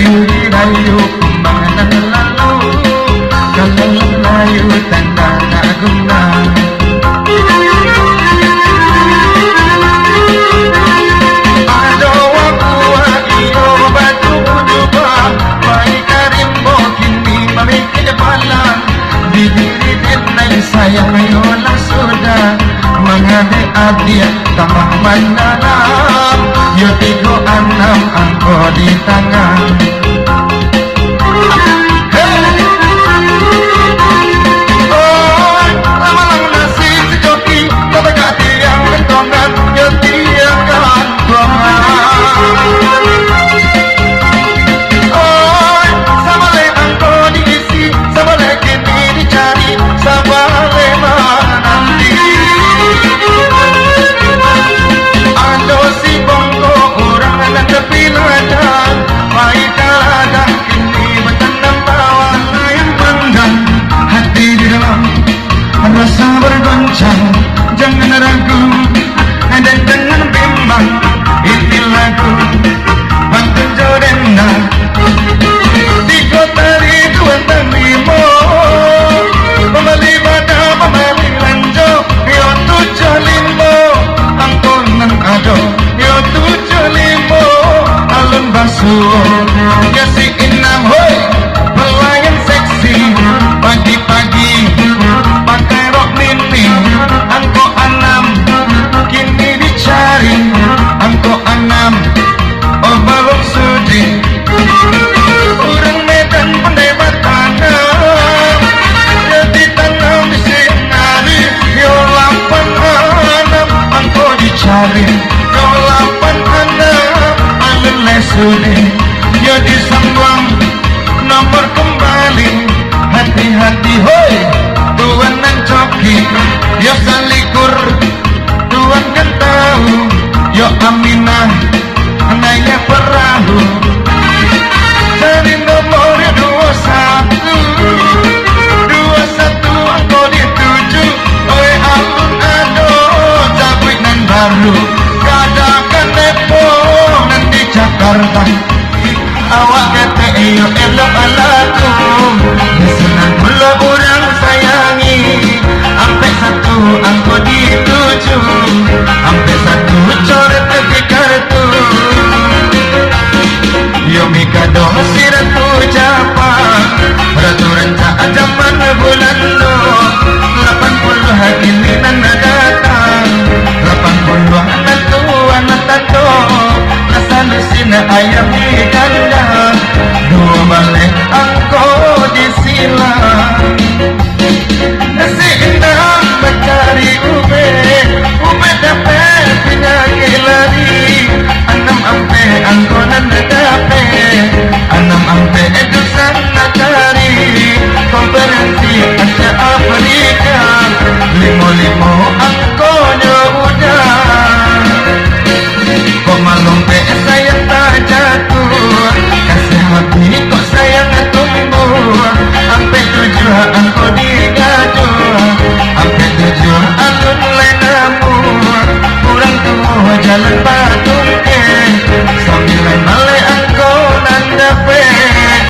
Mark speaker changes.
Speaker 1: rayu rayu pembangunan lalu kalau layu tanda tak guna. Ada waktu iyo batu juga baik karimbo kini memikir jalan di diri tenai sayang yola sudah mengadik adik tambah mendalam yo 3 6 angko di tangan. Rasa bergoncang, jangan ragu dan jangan bimbang. Ini lagu Banten Jodena di kota Ridwan dan Limo, pembeli pada pembeli lanjo yo 75 angkon nang ado yo 75 alun basuh ya si inam hoi pelayan seksi pagi-pagi pakai rok mini angko 6 kini dicari angko 6 oh balong sudi orang Medan pandai bertanam jadi tanam di sinari yo 86 angko dicari yo 86 alun lesudi yo disambung nomor kembali hati-hati hoi tuan nan coki yo salikur tuan kan tahu yo Aminah nanya perahu dari nomor 21 angko dituju oi alun ado cabik nan baru kadakan depo nan di Jakarta awak kata iyo elok alakum senang belum orang sayangi sampai 1 angko dituju sampai 1 coret di kartu yo mikado siratu japa ratu renca zaman bulan lo 80 hari ini nan datang 80 anak tua anak tato asal sina ayam di kandang 2 balik angko di silang